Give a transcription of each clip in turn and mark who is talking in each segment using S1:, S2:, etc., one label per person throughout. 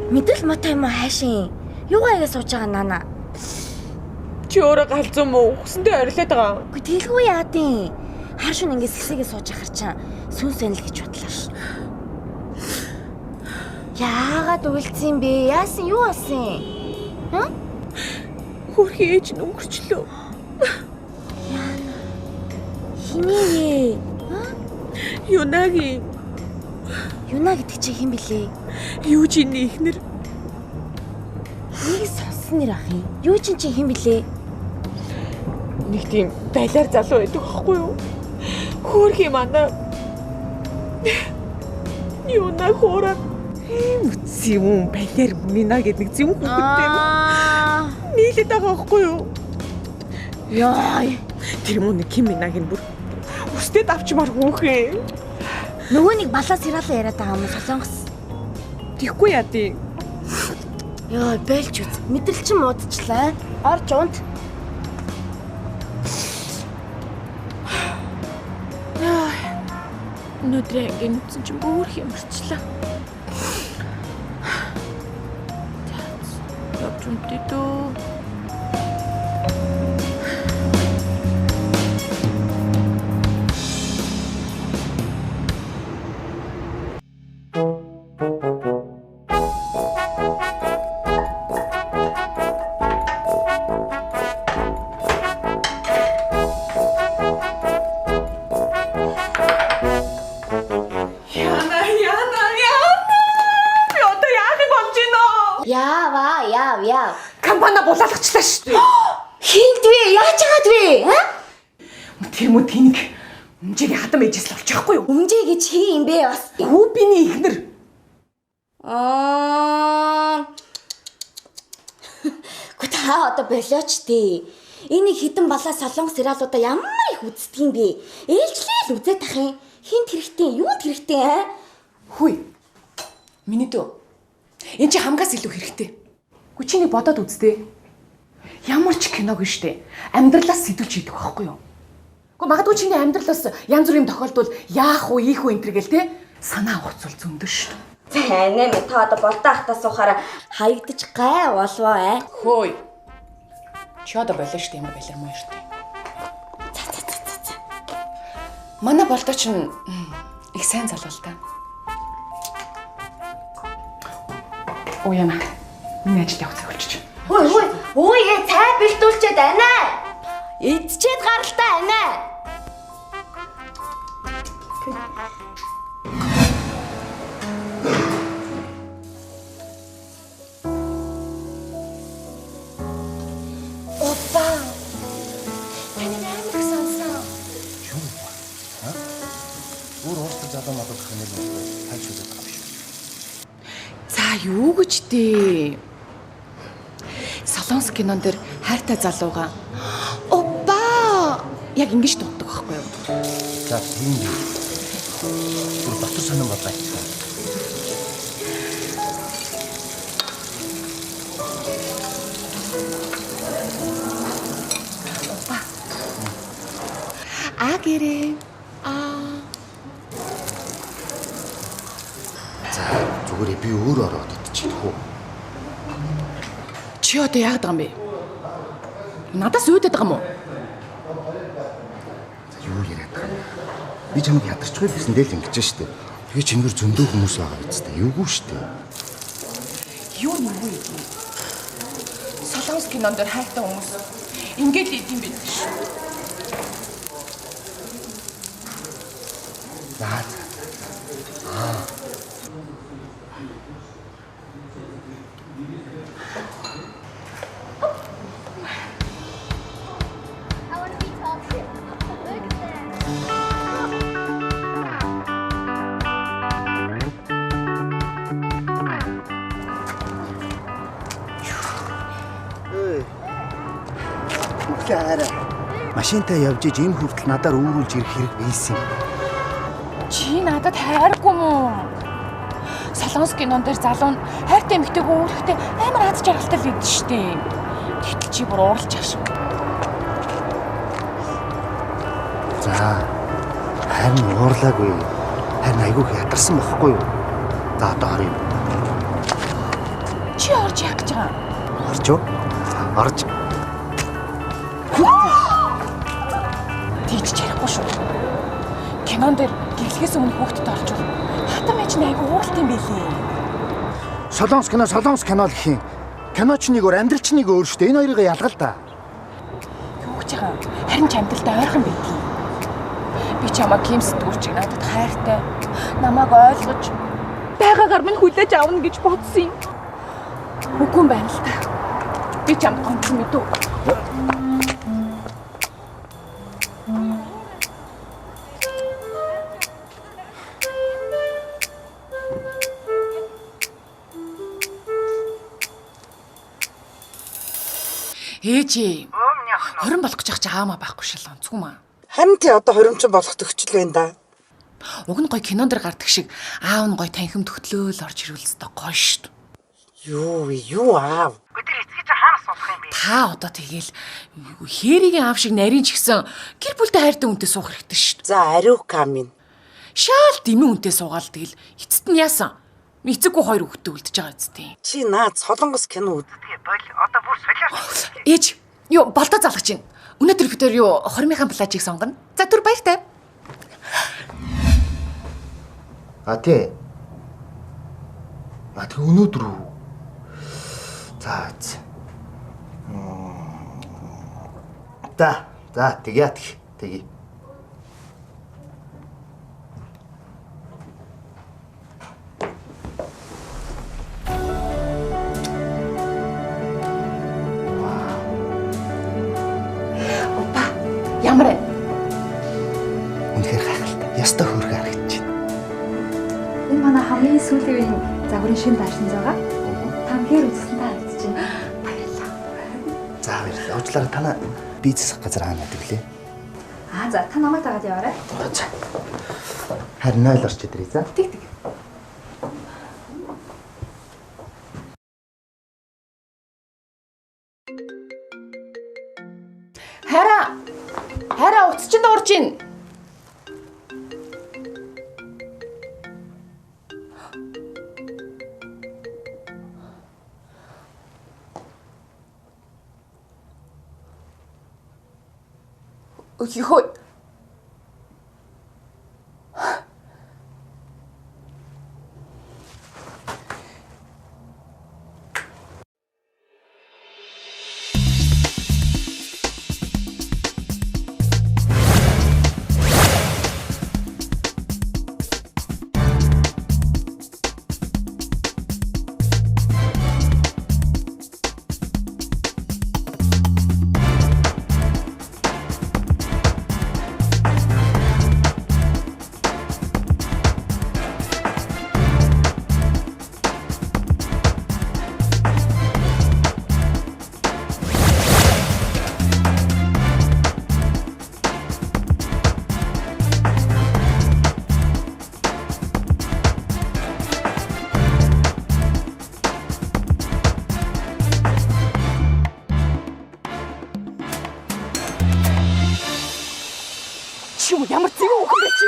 S1: Мэдрэл мотой юм уу хайшин? Юугаа яа сууж байгаа наана?
S2: Чи өөрөө галзуу мó хүсэндээ орилоод байгаа.
S1: Үгүй тэлгүй яадیں۔ Хар шун ингэ сэлсэгээ сууж ахар чаа сүнс байл гэж бодлоо ш. Яагаад уйлцсан бэ? Яасан юу болсон? Ха?
S2: Хөрхи ээж өнгөрчлөө.
S1: Хинээ?
S2: Юнагийн.
S1: Юна гэдэг чи хэн блэ?
S2: Юужиний ихнэр.
S1: Нэг сонсон нэр ах юм. Юужин чи хэн блэ?
S2: Нэг тийм байлаар залуу байдаг байхгүй юу? Хөрхи манай. Юна хоороо үтс юм байлаар мина гэдэг нэг зэм хүүхэдтэй. Нийлээд байгаа байхгүй юу?
S1: Яа.
S2: Тэр мөн нэг Ким Минагийн бүр үстэд авчмаар хүүхээ.
S1: Нөгөө нэг балаас сираалаа яриад байгаа юм солонгос.
S2: Тэгхгүй яадیں۔
S1: Яа, байлж үз. Мэдрэл чинь муудчлаа. Орж унт.
S2: Өнөөдөр ингэ нүцэн чинь бүр хямрчлаа. Явж үнтэй дөө.
S1: Яа.
S2: Компани булаалгачлаа шүү дээ.
S1: Хинт вэ? Яаж чагаад вэ?
S2: Тэр мөн тэнэг өмжийг хадам ээжээс л олж байхгүй юу?
S1: Өмжөө гэж хин юм бэ бас?
S2: Хүүбиний ихнэр.
S1: Гү та одоо болооч дээ. Энийг хідэн балаа солонгос сериалуудаа ямар их үздэг юм бэ? Ээлжлээ л үзээд тах юм. Хинт хэрэгтэй, юунд хэрэгтэй аа?
S2: Хүй. Миний дөө. Энд чи хамгаас илүү хэрэгтэй. Гү чиний бодоод үзтээ. Ямар ч киног нь штэ. Амьдралаас сэтгүүлж хийдэг байхгүй юу? Гү магадгүй чиний амьдралаас янз бүрийн тохиолдол яах уу, ийх үү энэ төр гэл те санаа авах зүйл зөндөө шүү.
S1: Танаа мэт та одоо болтоо ахтаа суухаараа хаягдаж гай болвоо аа.
S2: Хөөе. Чи одоо болоо штэ ямар байлар муу штэ.
S1: За.
S2: Манай болтоо чинь их сайн залуу л та. Уяна. Миний ажил явах цаг болчих.
S1: Ой, цай бэлтүүлчихэд байна. Эдчихэд гаралтай байна. Опа. Таны нэмэг сонсон.
S3: Юу вэ? Ха? Өөр уустар залуу надад ханыг тань шүлээд байгаа юм шиг.
S2: За юу гэж дээ? Солонгос кинон дээр хайртай залууга опа яг ингэж дууддаг байхгүй юу?
S3: За тийм үү. Бүр дотор сонирн бодлоо хийчихсэн.
S2: Опа. Агэрэ.
S3: За зүгээр би өөр ороод идчихэх үү?
S2: Чи одоо яагаад байгаа юм бэ? Надаас үүдээд байгаа юм уу?
S3: Юу яриад байгаа юм? Би чамд ядарчгүй гэсэндээ л ингэж штэ. Тэгээ чингэр зөндөө хүмүүс байгаа үсттэй. Юугүй штэ.
S2: Юу юм бэ? Солонгос кинон дээр хайртай хүмүүс ингэж идэм байх шүү.
S3: За. Машинтай явж иж энэ хүртэл надаар өөрүүлж ирэх хэрэг бийсэн.
S2: Чи надад хайргүй мүү? Солонгос кинон дээр залуу нь хайртай эмэгтэйг өөрөхдөө амар аз жаргалтай л идэв штэ. Гэтэл чи бүр ууралж ашиг.
S3: За. Харин уурлаагүй. Харин айгүйх ядарсан байхгүй юу? За одоо харъя.
S2: чи яах гэж байгаа?
S3: Орж уу? Орж.
S2: Тийч ярихгүй шүү. Кинон дээр гэрлэхээс өмнө хүүхдэд орж бол хатам ээж нь айгүй ууралт юм билий.
S3: Солонгос кино гэх юм. Киноч нэг өөр, амьдралч нэг өөр шүү дээ. Энэ хоёрыг ялгал да.
S2: Юу гэж байгаа? Харин ч амьдралдаа ойрхон байдгийг. Би чамаа ким сэтгүүлч надад хайртай. Намайг ойлгож байгаагаар минь хүлээж авна гэж бодсон юм. Үгүй юм байна л та. Би чамд гомдсон мэдв. Ээжээ. Хорин болох гэж аамаа байхгүй шал онцгүй маа.
S4: Харин тий одоо хоримчин болох төгчл байна да.
S2: Уг нь гой кинон дэр гардаг шиг аав нь гой танхим төгтлөөл орж ирүүлсэдэ гоё шүү дээ.
S4: Юу аав?
S5: Тэр эцгийг чи хаанаас болох юм бэ?
S2: Та одоо тэгэл хээригийн аав шиг нарийн ч гэсэн гэр бүлтэй хайртай үнтэй суух хэрэгтэй шүү дээ.
S4: За ариука минь.
S2: Шаал дэмэн үнтэй суугаал тэгэл эцэст нь яасан? Эцэггүй хоёр хүүхдээ үлдэж байгаа үстэй.
S4: Чи наад солонгос кино үз.
S5: Тэгээ бойл одоо бүр солиош.
S2: Ээж, юу болтоо залгаж чинь. Өнөөдөр бид юу хормынхаа плажийг сонгоно. За түр баяртай.
S3: Тий. Тэг өнөөдөр үү? За. За, тэгье.
S2: Ямар вэ?
S3: Үнэхээр гайхалтай. Ястаа хөөрхөн харагдаж байна.
S6: Энэ манай хамгийн сүүлийн загварын шин даашин байгаа. Тамхээр үзсэн та харагдаж байна. Баярлалаа.
S3: За баярлалаа. Уучлаарай танаа бизнес газар хаана байдаг лээ?
S6: За та намайг дагаад яваарай.
S3: За. Харин 0 орч идрээ за.
S6: Тэг.
S2: Хараа утас чинь дуурж ийн. Ой. Ямар зэвэн үхэн бэ чи?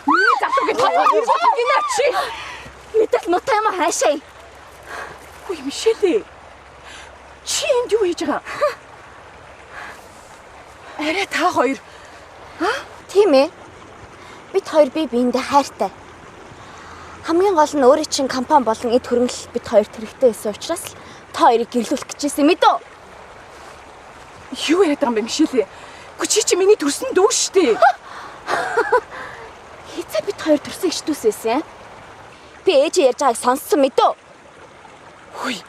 S2: Миний залуугийн толгой ирэх гинэ чи.
S1: Мэдэх нутаа юм хаашаа.
S2: Хөөе Мишель. Чи энд юу хийж байгаа? Арай та хоёр.
S1: Тийм ээ. Бид хоёр бие биендээ хайртай. Хамгийн гол нь өөрийн чинь компани болон эд хөрөнгөл бид хоёрт хэрэгтэй байсан учраас л та хоёрыг гэрлүүлэх гэжсэн мэд үү?
S2: Юу яриад байгаа юм бэ Мишель? Чи миний төрсөн дүү штэ.
S1: Хизээ бид хоёр төрсөн иш дүүс байсан. Би ээж ярьж байгааг сонссон мэд үү?
S2: Хөөе.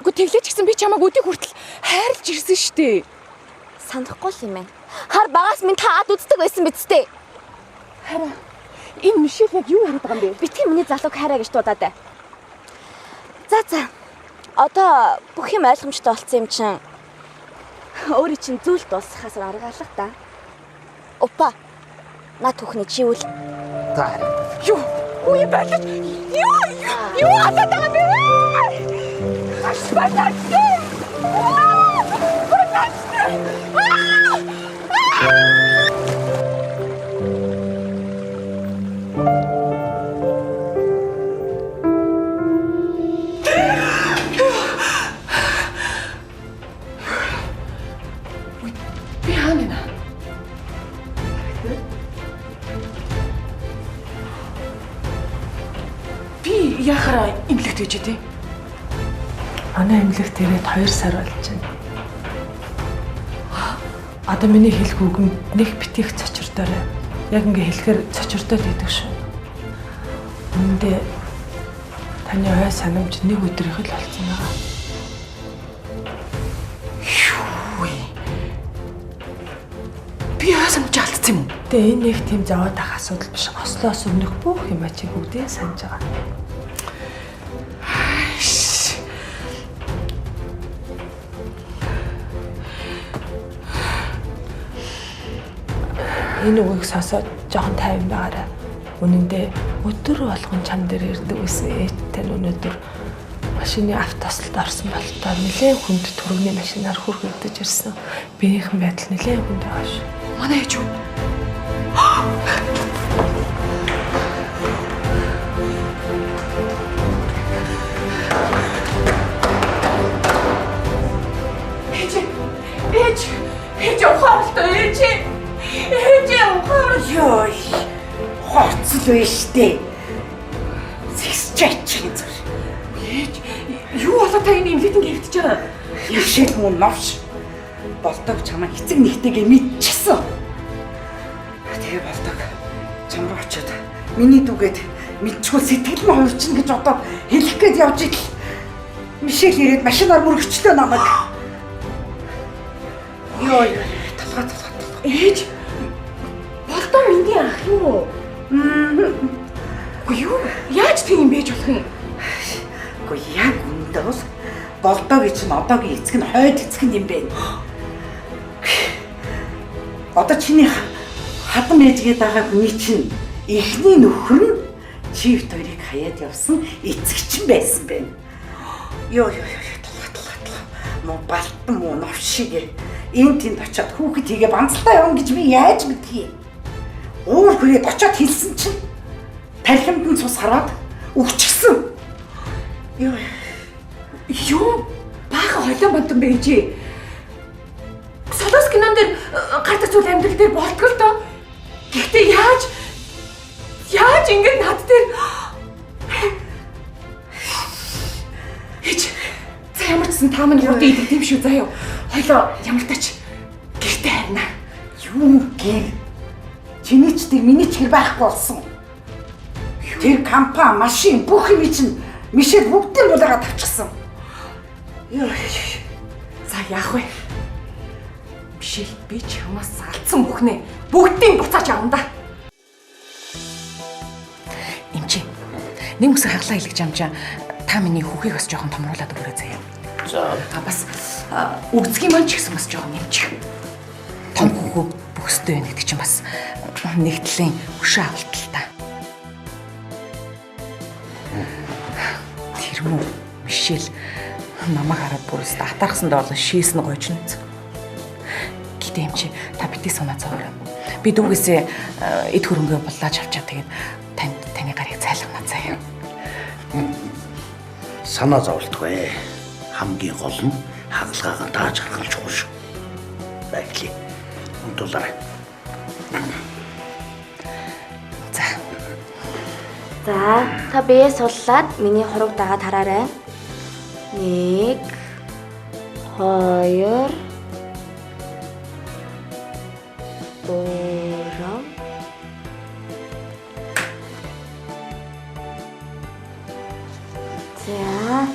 S2: Үгүй тэглэж гисэн би чамайг өдийг хүртэл хайрлж ирсэн штэ.
S1: Санахгүй л юм байна. Хар багаас минь та ад үздэг байсан биз дээ.
S2: Хараа. Энэ Мишель яг юу яриад байгаа юм бэ?
S1: Битгий миний залууг хайраа гэж дуудаад бай. За. Одоо бүх юм ойлгомжтой болсон юм чинь. Өөрийн чинь зүйл дуусахаас арга алга та. Опа. Наа түүхний чи үл.
S3: За.
S2: Юу? Үе байлаа. Юу атаад байгаа юм бэ? Ашбатаа. дээ чи тий? Манай эмнэлэгт ирээд 2 сар болж байна. Одоо миний хэлэх үг нь нэг битгий цочирдоорой. Яг ингээ хэлэхээр цочирдоод идэг шүү. Үндэ таны ой санамж нэг өдрийнх л болсон байгаа. Би ой санамж алдсан юм уу? Тэгээ энэ нэг тийм зовоод ах асуудал биш. Ослоос өмнөх бүх юм чи бүгдээ санаж байгаа. Энэ үгийг сонсоод жоохон тайван байгаарай. Үнэн дээр өдөр болгон чам дээр ирдэг байсан ээжтэй өнөөдөр машины автослд орсон болтоо нэлээд хүнд түргэний машинаар хүргэгдэж ирсэн. Биеийнхэн байдал нэлээд хүнд байгаа шүү. Манай ээж юу? Ээж ухаалтай ээж. Ээж ухаал.
S4: Ёй. Хоцол биш дээ. Сэгсчээч юм зүр.
S2: Ээж юу болоо та энэ имлэгтэн гэрдэж байгаа?
S4: Яшиг мөн новш. Болдог чамаа эцэг нэгтэйгээ мэдчихсэн. Тэгээ болдог. Чам руу очиод миний дүүгээд мэдчихвэл сэтгэл нь хувирчин гэж одоо хэлэх гээд явж идэл. Мишэл ирээд машинаар мөрөгчлөө намайг. Ёй. Талгаа.
S2: Ээж болдоо миний ах юу? Үгүй юу? Яаж тийм юм байж болох юм?
S4: Үгүй яг үндэ бол болдоо гэж нь одоогийн эцэг нь хойд эцэг юм бэ. Одоо чиний хадам ээжгээд байгаа хүний чинь эхний нөхөр нь чивт хоёрыг хаяад явсан эцэг чинь байсан байна. Ёо талгаа. Муу балтан муу новшиг энэ тэнд очиод хүүхэд хийгээ банцалтаа явна гэж би яаж мэдхий? Уур хүрээд очиод хэлсэн чинь тархимд нь цус хараад өвчихсөн.
S2: Юу? Баахан холион бантан байжээ. Солоос кинон дээр гардаг зүйл амьдрал дээр болтгол доо. Гэхдээ яаж ингэж над дээр Ээж за ямар ч сан та минь юу дийдэг юм шүү заяа. Хойлоо ямар тач гэртээ харина.
S4: Юу гэр? Чиний ч тэр миний ч хэр байхгүй болсон. Тэр компани, машин бүх юм чинь Мишель бүгдээр булаагаад тавьчихсан.
S2: За яах вэ? Мишель би чамаас алдсан бүхнээ бүгдийг буцааж авна да. Эмчи. Нэг үсэг хаглаа хэлгэж амжаа. Та миний хүүхийг бас жоохон томруулаад өгөрөө заяа. За бас өгцгийн маань ч гэсэн бас жоохон нэмчих. Том хүүхөө бүхстэй байна гэдэг чинь бас нэгтлийн өшөө авалт л та. Тэр мүү Мишель намайг хараад бүрээс атархсанд болон шийсэн гойч нүц. Гэтэ юм чи та битгий санаа зовоорой. Би дүүгээсээ эд хөрөнгөө булааж авчаа тэгээд таны гарыг цайлгана заяа.
S7: Санаа зовлтгүй. Хамгийн гол нь хагалгаагаа тааж харах нь чухал шүү. Байглаа. $1.
S1: За, та бие суллаад миний хураг дагаад хараарай. 1 2 3 За,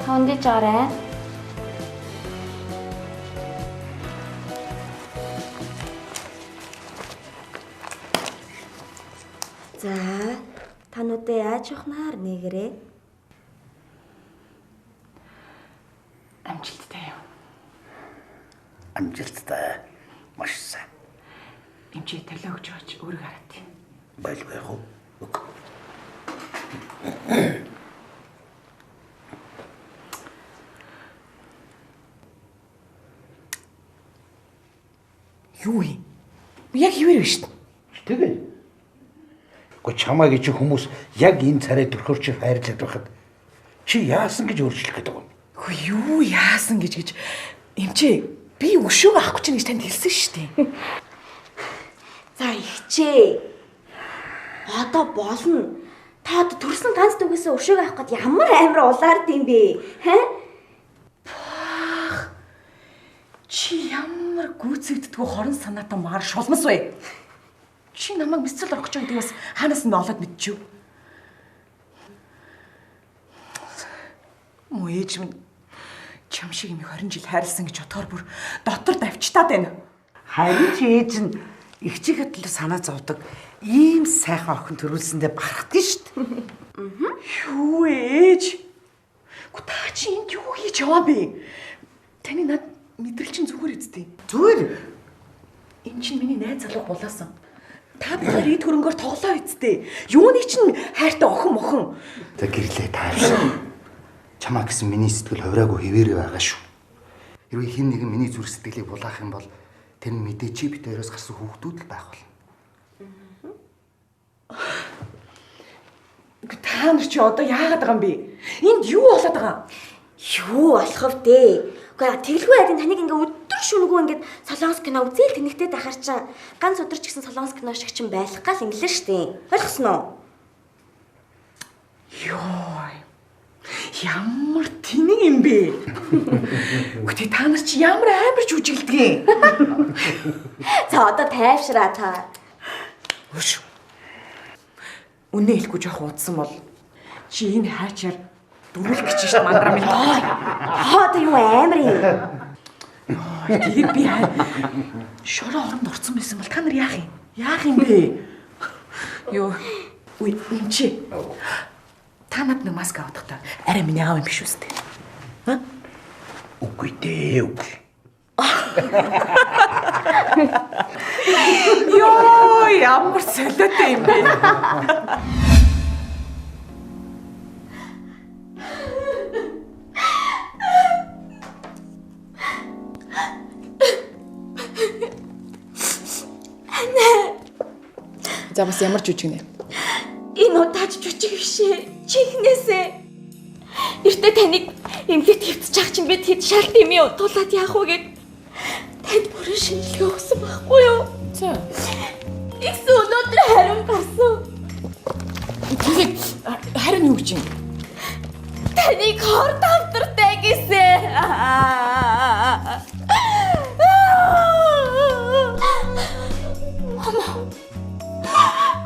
S1: та ундиж аваарай. За, тануудаа яаж явахнаар нэгрээ.
S2: Амжилттай юм.
S7: Амжилттай. Маш сайн.
S2: Эмчи талаа өгч очиж өөрийгөө хараад юм.
S7: Байлгүй яах вэ?
S2: Юу юм? Яг хിവэр биш үү?
S7: Тэгээ. Гэхдээ чамайг чи хүмүүс яг энэ царай төрхөрч хайрлаад байхад чи яасан гэж өөрчлөх гэдэг юм?
S2: Хөө юу яасан гэж эмчээ би өшөө авахгүй чинь гэж танд хэлсэн шүү дээ.
S1: За ихчээ. Одоо болно. Та төрсөн ганц дүгээс өршөөг авах гээд ямар амар улаард юм бэ?
S2: Чи ямар гүйцэгддэггүй хорон санаатай маар шулмас вэ? Чи намайг мэдсэл орох гэж байгаас хаанаас нь олоод мэдчихв? Муу ээж минь чам шиг юм 20 жил хайрлсан гэж бодохоор бүр дотор давчтаад байна.
S4: Харин ч ээж нь их чихэд л санаа зовдөг. Ийм сайхан охин төрүүлсэндээ барахдаг шүү дээ.
S2: Юу ээж? Гү та чи энд юу хийж яваа бэ? Таны над мэдрэл чинь зүгээр үсттэй.
S4: Зүгээр.
S2: Энэ чинь миний найз залуу булаасан. Та бүхэн ид хөрөнгөөр тоглоо үсттэй. Юуны чинь хайртай охин мохон.
S3: За гэрлээ таашаа. Чамаа гэсэн миний сэтгэл хувраагүй хэвээрээ байгаа шүү. Хэрвээ хэн нэгэн миний зүрх сэтгэлийг булаах юм бол тэр нь мэдээ чи бит хоёроос гарсан хүүхдүүд л байх болно.
S2: Та нар чи одоо яагаад байгаа юм бэ? Энд юу болоод байгаа?
S1: Юу болох вэ дээ? Гэхдээ тэглгүй хайрын таныг ингээ өдөр шөнөгүй ингээд солонгос кино үзэл тэнэгтэй дахаар чаа ганц өдөр ч гэсэн солонгос кино шиг чинь байх гал инглээ штэ. Ойлгосон уу?
S2: Йоо. Ямар тэнэг юм бэ? Гэхдээ та нар чи ямар амар жүжиглдэг.
S1: За одоо тайвшраа та.
S2: Өш. Үнэ хэлэхгүй жоох удсан бол чи энэ хаачаар дөрүүлэх гэж шít мандраа минь.
S1: Хаад юу амар юм.
S2: Тэгээд би шороо оронд орсон байсан бол та нар яах юм? Яах юм бэ? Йоо. Үгүй энэ чи. Та над нэг маск авахдаа арай миний аав юм биш үстэй.
S7: Үгүй дээ үгүй.
S2: Йоо, ямар солиотой юм бэ? За бас ямар жүжигнэ?
S1: Энэ удаач жүжиг бишээ. Чихнээсээ. Эртээ таныг эмгэгт хөвтчих чинь би тэд шалт юм юу? Тулаад яах вэ гэд танд бүрэн шинжилгээ өгсөн байхгүй юу?
S2: За.
S1: Ихсэн өнөөдөр харин гарсан.
S2: Тэгээд харин юу гэж юм?
S1: Таныг хор давтартай гэсэн.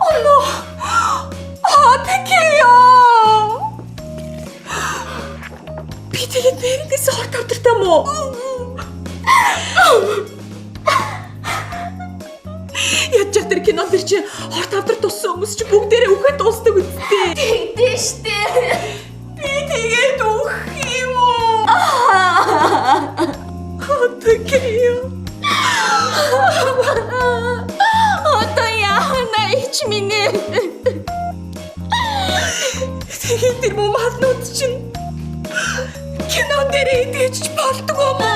S1: Оно. Тэкэё. Би тэгээд нэрнээс хор давтартай мó. Ячаа тэр кинон дэр чи хор давтар туссан хүмүүс чи бүгдээрээ үхээд дуусдаг үстэй. Тэгдэж штэ. Би тэгээд үхэх юм уу? Тэкэё. Одоо яана ич минь. Тэгээд тэр муу малнууд чинь кинон дээр идэж болдгоо мó.